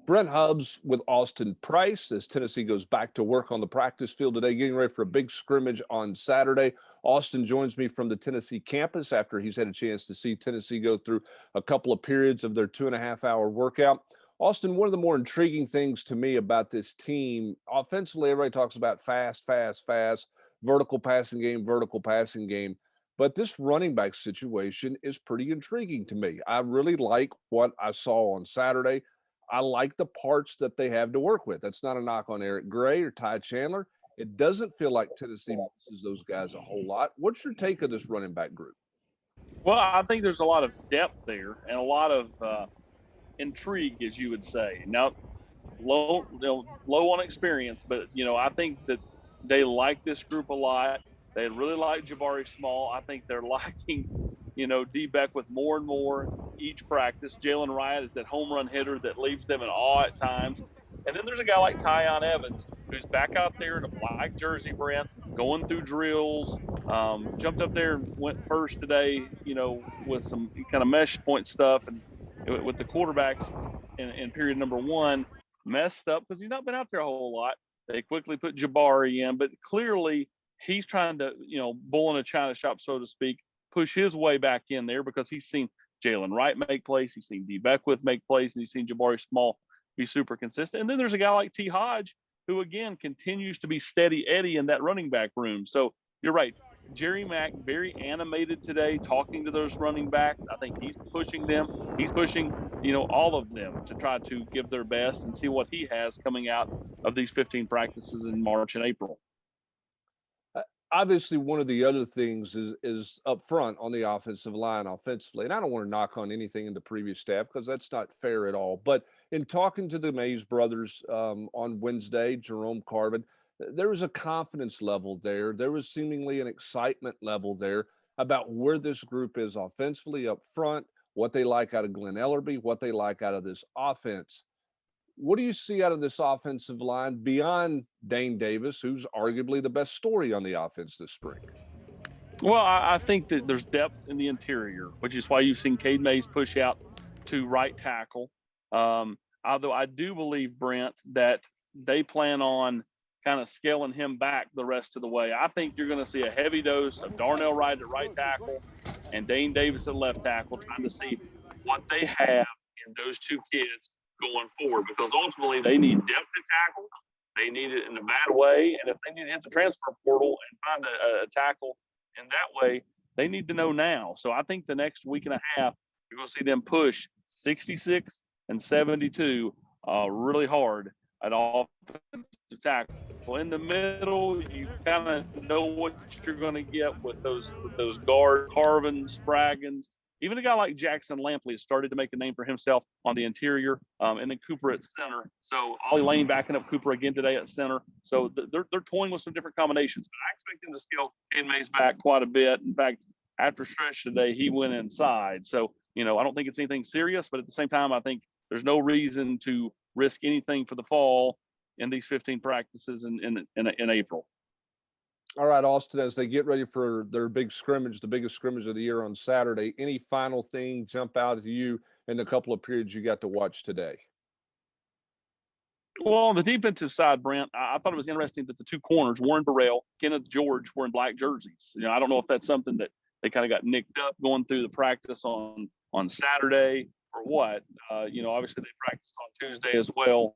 Brent Hubbs with Austin Price as Tennessee goes back to work on the practice field today, getting ready for a big scrimmage on Saturday. Austin joins me from the Tennessee campus after he's had a chance to see Tennessee go through a couple of periods of their 2.5-hour workout. Austin, one of the more intriguing things to me about this team, offensively, everybody talks about fast, vertical passing game. But this running back situation is pretty intriguing to me. I really like what I saw on Saturday. I like the parts that they have to work with. That's not a knock on Eric Gray or Ty Chandler. It doesn't feel like Tennessee misses those guys a whole lot. What's your take of this running back group? Well, I think there's a lot of depth there and a lot of intrigue, as you would say. Now, low on experience, but I think that they like this group a lot. They really like Jabari Small. I think they're liking, D Beckwith more and more each practice. Jalen Wright is that home run hitter that leaves them in awe at times. And then there's a guy like Tyon Evans who's back out there in a black jersey, Brent, going through drills. Jumped up there and went first today, with some kind of mesh point stuff and with the quarterbacks in period number one. Messed up because he's not been out there a whole lot. They quickly put Jabari in, but clearly he's trying to, bull in a china shop, so to speak, push his way back in there because he's seen Jalen Wright make plays, he's seen D Beckwith make plays, and he's seen Jabari Small be super consistent. And then there's a guy like T. Hodge who, again, continues to be steady Eddie in that running back room. So you're right. Jerry Mack, very animated today, talking to those running backs. I think he's pushing them. He's pushing, all of them to try to give their best and see what he has coming out of these 15 practices in March and April. Obviously, one of the other things is up front on the offensive line offensively. And I don't want to knock on anything in the previous staff because that's not fair at all. But in talking to the Mays brothers on Wednesday, Jerome Carvin, there was a confidence level there. There was seemingly an excitement level there about where this group is offensively up front, what they like out of Glenn Ellerbe, what they like out of this offense. What do you see out of this offensive line beyond Dane Davis, who's arguably the best story on the offense this spring? Well, I think that there's depth in the interior, which is why you've seen Cade Mays push out to right tackle. Although I do believe, Brent, that they plan on kind of scaling him back the rest of the way. I think you're going to see a heavy dose of Darnell Wright at right tackle and Dane Davis at left tackle, trying to see what they have in those two kids going forward, because ultimately they need depth at tackle. They need it in a bad way. And if they need to hit the transfer portal and find a tackle in that way, they need to know now. So I think the next week and a half, you're going to see them push 66 and 72 really hard at offensive tackle. Well, in the middle, you kind of know what you're going to get with those guards, Carvin, Spraggins. Even a guy like Jackson Lampley has started to make a name for himself on the interior, and then Cooper at center. So Ollie Lane backing up Cooper again today at center. So they're toying with some different combinations. But I expect them to scale Cade Mays back quite a bit. In fact, after stretch today, he went inside. So, I don't think it's anything serious, but at the same time, I think there's no reason to risk anything for the fall in these 15 practices in April. All right, Austin, as they get ready for their big scrimmage, the biggest scrimmage of the year on Saturday, any final thing jump out to you in the couple of periods you got to watch today? Well, on the defensive side, Brent, I thought it was interesting that the two corners, Warren Burrell, Kenneth George, were in black jerseys. I don't know if that's something that they kind of got nicked up going through the practice on Saturday or what. Obviously they practiced on Tuesday as well.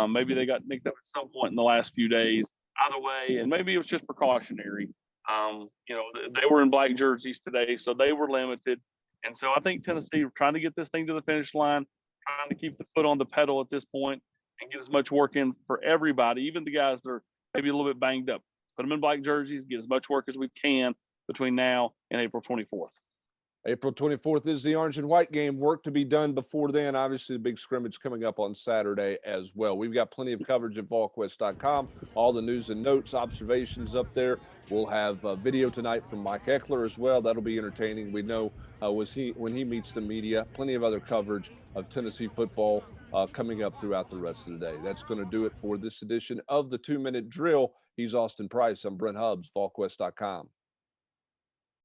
Maybe they got nicked up at some point in the last few days. Either way, and maybe it was just precautionary. They were in black jerseys today, so they were limited. And so I think Tennessee trying to get this thing to the finish line, trying to keep the foot on the pedal at this point and get as much work in for everybody, even the guys that are maybe a little bit banged up. Put them in black jerseys, get as much work as we can between now and April 24th. April 24th is the orange and white game. Work to be done before then. Obviously, the big scrimmage coming up on Saturday as well. We've got plenty of coverage at VolQuest.com. All the news and notes, observations up there. We'll have video tonight from Mike Eckler as well. That'll be entertaining. We know when he meets the media. Plenty of other coverage of Tennessee football coming up throughout the rest of the day. That's going to do it for this edition of the 2-Minute Drill. He's Austin Price. I'm Brent Hubbs, VolQuest.com.